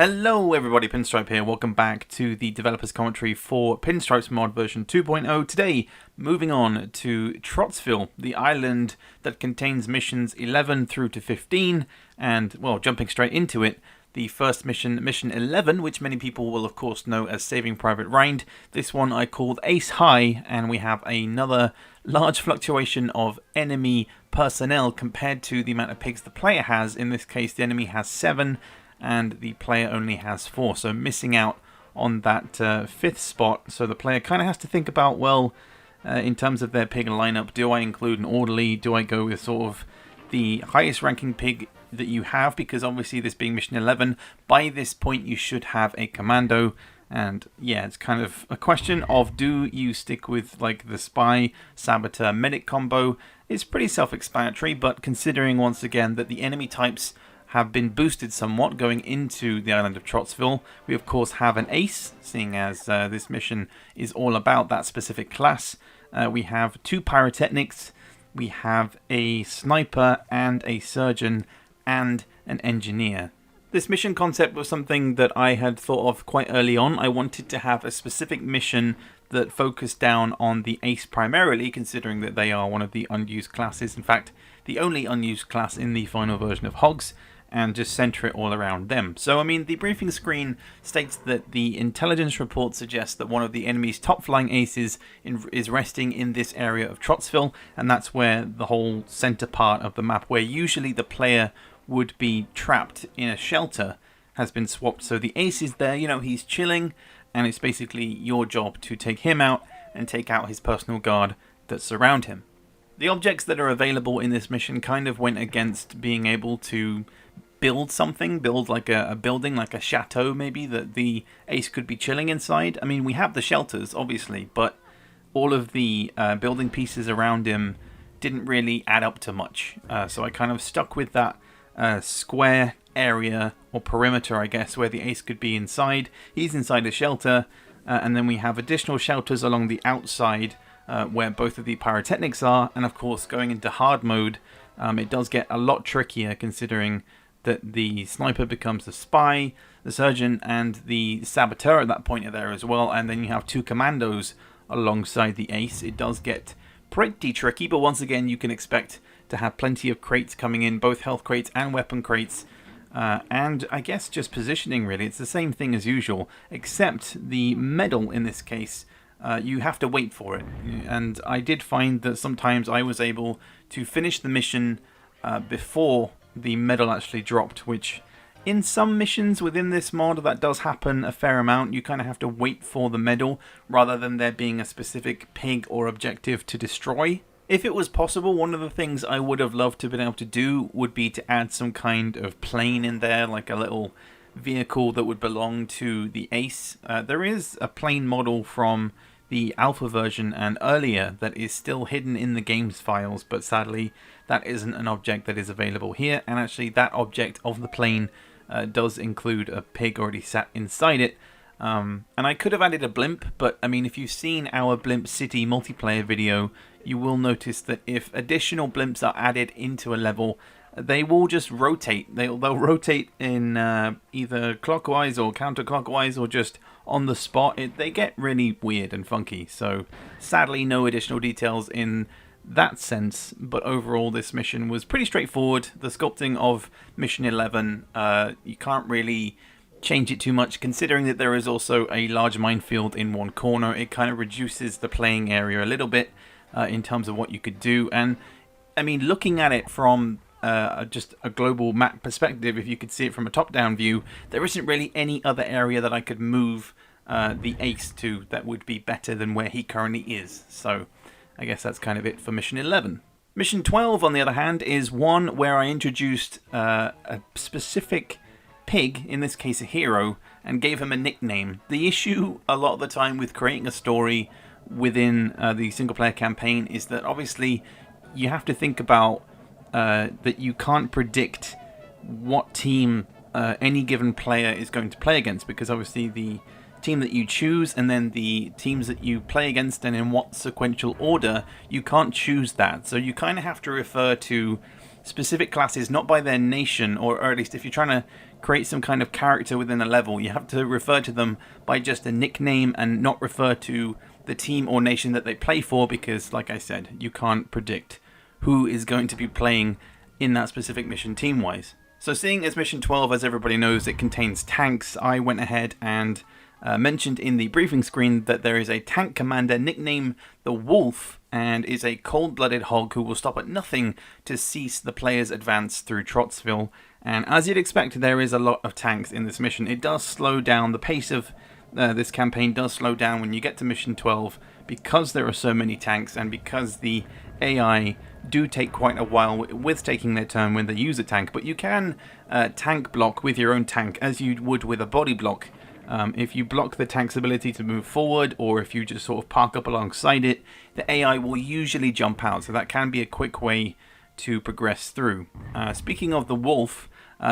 Hello everybody, Pinstripe here. Welcome back to the developer's commentary for Pinstripe's mod version 2.0. Today, moving on to Trotsville, the island that contains missions 11 through to 15, and, well, jumping straight into it, the first mission, mission 11, which many people will of course know as Saving Private Ryan. This one I called Ace High, and we have another large fluctuation of enemy personnel compared to the amount of pigs the player has. In this case, the enemy has 7, and the player only has 4, so missing out on that 5th spot. So the player kind of has to think about, well, in terms of their pig lineup, do I include an orderly? Do I go with sort of the highest ranking pig that you have? Because obviously this being mission 11, by this point you should have a commando. And yeah, it's kind of a question of, do you stick with like the spy, saboteur, medic combo? It's pretty self-explanatory, but considering once again that the enemy types have been boosted somewhat going into the island of Trotsville. We of course have an ace, seeing as this mission is all about that specific class. We have 2 pyrotechnics, we have a sniper and a surgeon and an engineer. This mission concept was something that I had thought of quite early on. I wanted to have a specific mission that focused down on the ace primarily, considering that they are one of the unused classes. In fact, the only unused class in the final version of Hogs, and just center it all around them. So, I mean, the briefing screen states that the intelligence report suggests that one of the enemy's top flying aces is resting in this area of Trotsville, and that's where the whole center part of the map, where usually the player would be trapped in a shelter, has been swapped. So the ace is there, you know, he's chilling, and it's basically your job to take him out and take out his personal guard that surround him. The objects that are available in this mission kind of went against being able to build something, build like a building, like a chateau maybe, that the ace could be chilling inside. I mean, we have the shelters, obviously, but all of the building pieces around him didn't really add up to much. So I kind of stuck with that square area, or perimeter, I guess, where the ace could be inside. He's inside a shelter, and then we have additional shelters along the outside where both of the pyrotechnics are, and of course, going into hard mode, it does get a lot trickier considering that the sniper becomes the spy, the surgeon, and the saboteur at that point are there as well, and then you have 2 commandos alongside the ace. It does get pretty tricky, but once again you can expect to have plenty of crates coming in, both health crates and weapon crates, and I guess just positioning really. It's the same thing as usual, except the medal in this case, you have to wait for it, and I did find that sometimes I was able to finish the mission before the medal actually dropped, which in some missions within this mod that does happen a fair amount. You kind of have to wait for the medal rather than there being a specific pig or objective to destroy. If it was possible, one of the things I would have loved to have been able to do would be to add some kind of plane in there, like a little vehicle that would belong to the ace. There is a plane model from the alpha version and earlier that is still hidden in the game's files, but sadly that isn't an object that is available here, and actually that object of the plane does include a pig already sat inside it. And I could have added a blimp, but I mean, if you've seen our Blimp City multiplayer video, you will notice that if additional blimps are added into a level, they will just rotate. They'll rotate in either clockwise or counterclockwise or just on the spot. They get really weird and funky. So sadly, no additional details in that sense. But overall, this mission was pretty straightforward. The sculpting of mission 11, you can't really change it too much, considering that there is also a large minefield in one corner. It kind of reduces the playing area a little bit in terms of what you could do. And I mean, looking at it from just a global map perspective, if you could see it from a top-down view, there isn't really any other area that I could move the ace to that would be better than where he currently is. So I guess that's kind of it for mission 11. Mission 12, on the other hand, is one where I introduced a specific pig, in this case a hero, and gave him a nickname. The issue a lot of the time with creating a story within the single-player campaign is that obviously you have to think about that you can't predict what team any given player is going to play against, because obviously the team that you choose and then the teams that you play against and in what sequential order, you can't choose that. So you kind of have to refer to specific classes, not by their nation, or at least if you're trying to create some kind of character within a level, you have to refer to them by just a nickname and not refer to the team or nation that they play for, because, like I said, you can't predict who is going to be playing in that specific mission team-wise. So seeing as Mission 12, as everybody knows, it contains tanks, I went ahead and mentioned in the briefing screen that there is a tank commander nicknamed the Wolf, and is a cold-blooded hog who will stop at nothing to cease the player's advance through Trotsville. And as you'd expect, there is a lot of tanks in this mission. It does slow down, the pace of this campaign does slow down when you get to Mission 12, because there are so many tanks, and because the AI do take quite a while with taking their turn when they use a tank. But you can tank block with your own tank, as you would with a body block. If you block the tank's ability to move forward, or if you just sort of park up alongside it, the AI will usually jump out, so that can be a quick way to progress through. Speaking of the Wolf,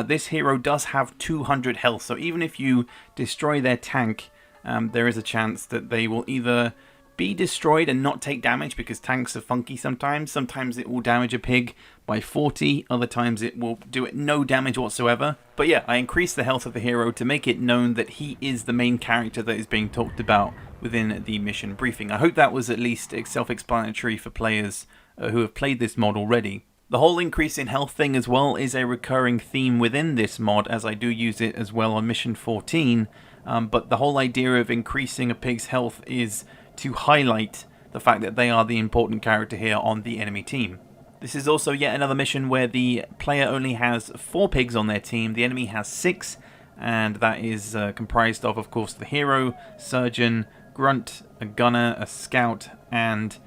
this hero does have 200 health, so even if you destroy their tank, there is a chance that they will either be destroyed and not take damage, because tanks are funky sometimes. Sometimes it will damage a pig by 40, other times it will do it no damage whatsoever. But yeah, I increased the health of the hero to make it known that he is the main character that is being talked about within the mission briefing. I hope that was at least self-explanatory for players who have played this mod already. The whole increase in health thing as well is a recurring theme within this mod, as I do use it as well on Mission 14. But the whole idea of increasing a pig's health is to highlight the fact that they are the important character here on the enemy team. This is also yet another mission where the player only has 4 pigs on their team, the enemy has 6, and that is comprised of course, the hero, surgeon, grunt, a gunner, a scout, and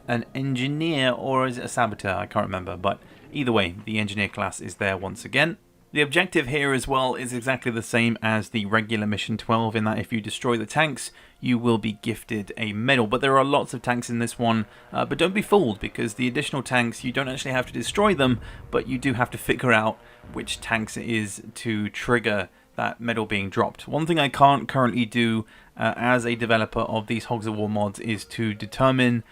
an engineer, or is it a saboteur? I can't remember, but either way, the engineer class is there once again. The objective here as well is exactly the same as the regular Mission 12, in that if you destroy the tanks, you will be gifted a medal. But there are lots of tanks in this one, but don't be fooled, because the additional tanks, you don't actually have to destroy them, but you do have to figure out which tanks it is to trigger that medal being dropped. One thing I can't currently do as a developer of these Hogs of War mods is to determine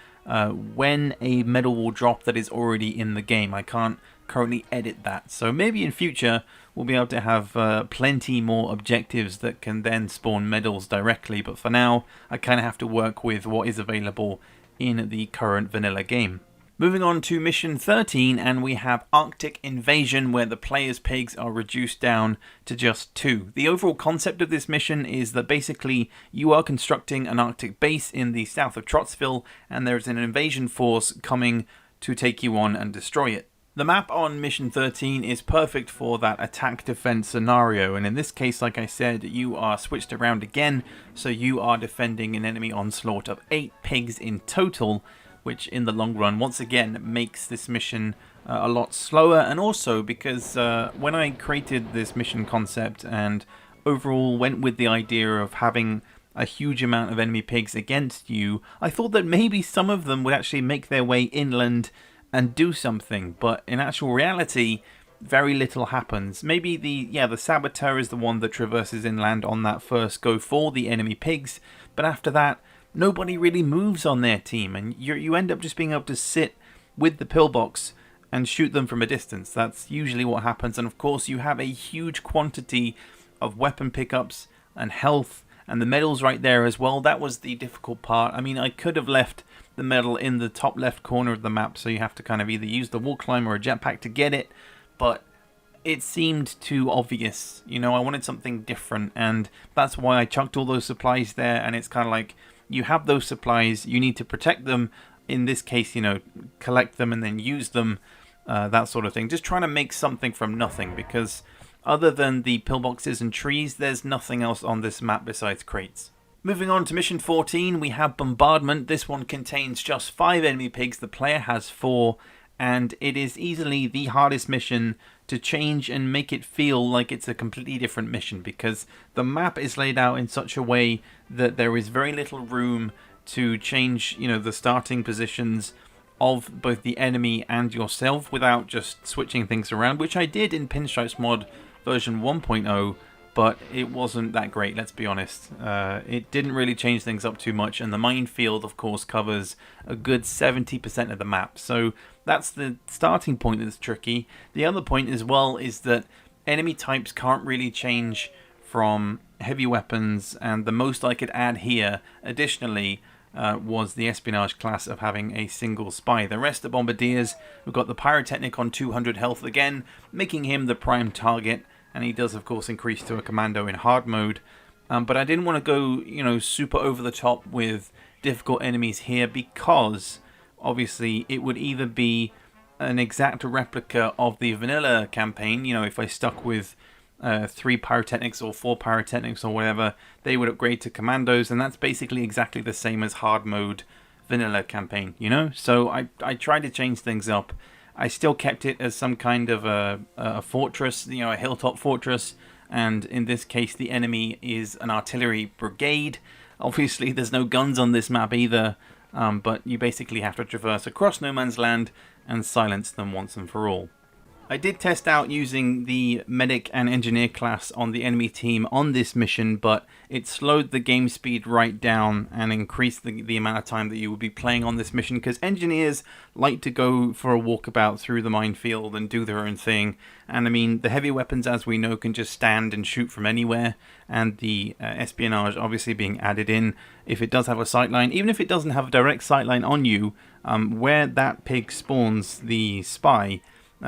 when a medal will drop that is already in the game. I can't currently edit that, so maybe in future we'll be able to have plenty more objectives that can then spawn medals directly, but for now I kind of have to work with what is available in the current vanilla game. Moving on to Mission 13, and we have Arctic Invasion, where the player's pigs are reduced down to just 2. The overall concept of this mission is that basically you are constructing an Arctic base in the south of Trotsville, and there is an invasion force coming to take you on and destroy it. The map on Mission 13 is perfect for that attack-defense scenario, and in this case, like I said, you are switched around again, so you are defending an enemy onslaught of 8 pigs in total, which in the long run once again makes this mission a lot slower. And also because when I created this mission concept and overall went with the idea of having a huge amount of enemy pigs against you, I thought that maybe some of them would actually make their way inland and do something, but in actual reality very little happens. Maybe the saboteur is the one that traverses inland on that first go for the enemy pigs, but after that nobody really moves on their team, and you end up just being able to sit with the pillbox and shoot them from a distance. That's usually what happens, and of course you have a huge quantity of weapon pickups and health, and the medals right there as well. That was the difficult part. I mean, I could have left the medal in the top left corner of the map, so you have to kind of either use the wall climb or a jetpack to get it, but it seemed too obvious. You know, I wanted something different, and that's why I chucked all those supplies there. And it's kind of like, you have those supplies, you need to protect them. In this case, you know, collect them and then use them, that sort of thing. Just trying to make something from nothing, because other than the pillboxes and trees, there's nothing else on this map besides crates. Moving on to Mission 14, we have Bombardment. This one contains just 5 enemy pigs, the player has 4, and it is easily the hardest mission to change and make it feel like it's a completely different mission, because the map is laid out in such a way that there is very little room to change, you know, the starting positions of both the enemy and yourself without just switching things around, which I did in Pinstripe's mod version 1.0, but it wasn't that great, let's be honest. It didn't really change things up too much, and the minefield, of course, covers a good 70% of the map. So that's the starting point that's tricky. The other point as well is that enemy types can't really change from heavy weapons, and the most I could add here, additionally, was the espionage class of having a single spy. The rest are bombardiers. We've got the pyrotechnic on 200 health again, making him the prime target, and he does of course increase to a commando in hard mode. But I didn't want to go, you know, super over the top with difficult enemies here, because obviously it would either be an exact replica of the vanilla campaign, you know, if I stuck with 3 pyrotechnics or 4 pyrotechnics or whatever, they would upgrade to commandos, and that's basically exactly the same as hard mode vanilla campaign, you know. So I tried to change things up. I still kept it as some kind of a fortress, you know, a hilltop fortress, and in this case the enemy is an artillery brigade. Obviously there's no guns on this map either, but you basically have to traverse across no man's land and silence them once and for all. I did test out using the medic and engineer class on the enemy team on this mission, but it slowed the game speed right down and increased the amount of time that you would be playing on this mission, because engineers like to go for a walkabout through the minefield and do their own thing. And I mean, the heavy weapons, as we know, can just stand and shoot from anywhere, and the espionage obviously being added in if it does have a sightline. Even if it doesn't have a direct sightline on you, where that pig spawns the spy,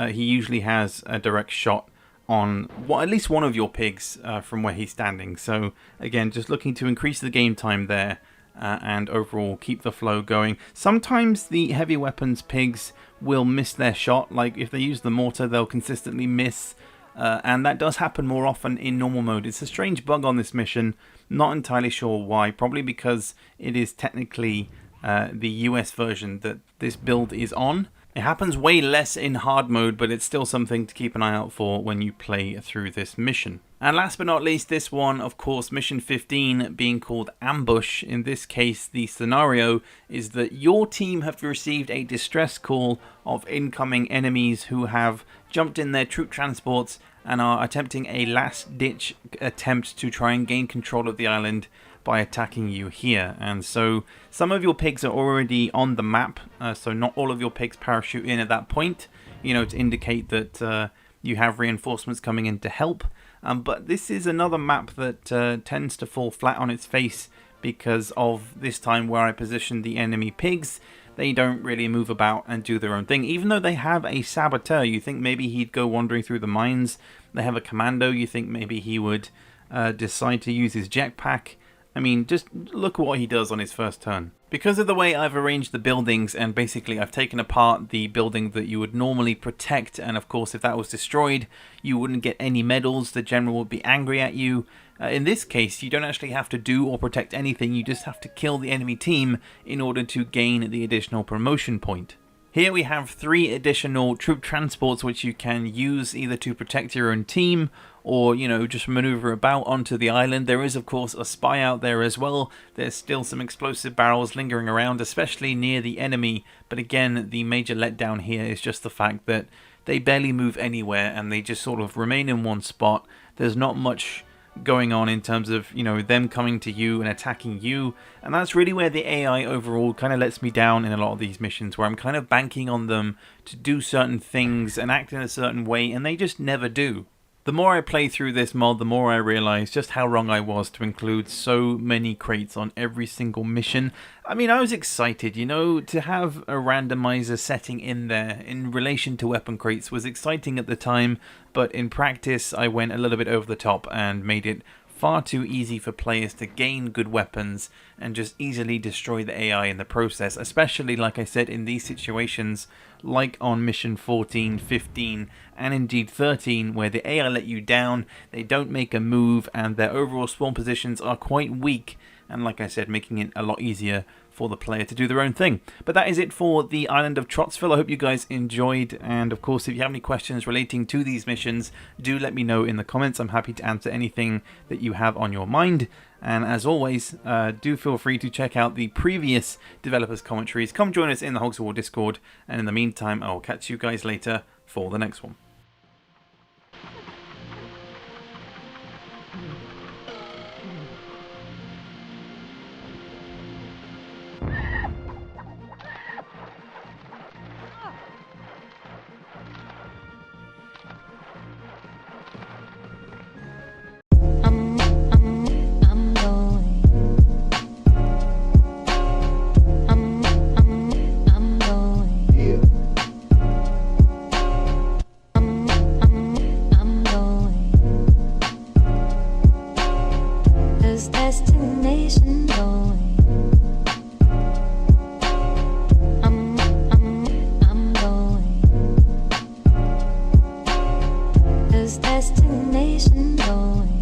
he usually has a direct shot on at least one of your pigs from where he's standing. So again, just looking to increase the game time there and overall keep the flow going. Sometimes the heavy weapons pigs will miss their shot, like if they use the mortar they'll consistently miss, and that does happen more often in normal mode. It's a strange bug on this mission, not entirely sure why, probably because it is technically the US version that this build is on. It happens way less in hard mode, but it's still something to keep an eye out for when you play through this mission. And last but not least, this one, of course, mission 15, being called Ambush. In this case, the scenario is that your team have received a distress call of incoming enemies who have jumped in their troop transports and are attempting a last-ditch attempt to try and gain control of the island by attacking you here. And so some of your pigs are already on the map, so not all of your pigs parachute in at that point, you know, to indicate that you have reinforcements coming in to help. But this is another map that tends to fall flat on its face because of this time where I positioned the enemy pigs. They don't really move about and do their own thing, even though they have a saboteur. You think maybe he'd go wandering through the mines. They have a commando. You think maybe he would decide to use his jetpack. I mean, just look at what he does on his first turn. Because of the way I've arranged the buildings, and basically I've taken apart the building that you would normally protect, and of course if that was destroyed, you wouldn't get any medals, the general would be angry at you. In this case, you don't actually have to do or protect anything, you just have to kill the enemy team in order to gain the additional promotion point. Here we have 3 additional troop transports which you can use either to protect your own team or, you know, just maneuver about onto the island. There is, of course, a spy out there as well. There's still some explosive barrels lingering around, especially near the enemy. But again, the major letdown here is just the fact that they barely move anywhere and they just sort of remain in one spot. There's not much going on in terms of, you know, them coming to you and attacking you, and that's really where the AI overall kind of lets me down in a lot of these missions, where I'm kind of banking on them to do certain things and act in a certain way, and they just never do. The more I play through this mod, the more I realise just how wrong I was to include so many crates on every single mission. I mean, I was excited, you know, to have a randomizer setting in there in relation to weapon crates was exciting at the time, but in practice I went a little bit over the top and made it far too easy for players to gain good weapons and just easily destroy the AI in the process, especially, like I said, in these situations like on mission 14, 15 and indeed 13, where the AI let you down, they don't make a move and their overall spawn positions are quite weak, and like I said, making it a lot easier for the player to do their own thing. But that is it for the island of Trotsville. I hope you guys enjoyed, and of course if you have any questions relating to these missions, do let me know in the comments. I'm happy to answer anything that you have on your mind, and as always, do feel free to check out the previous developers commentaries. Come join us in the Hogs Discord, and in the meantime I will catch you guys later for the next one. Where's destination going? I'm going. Where's destination going?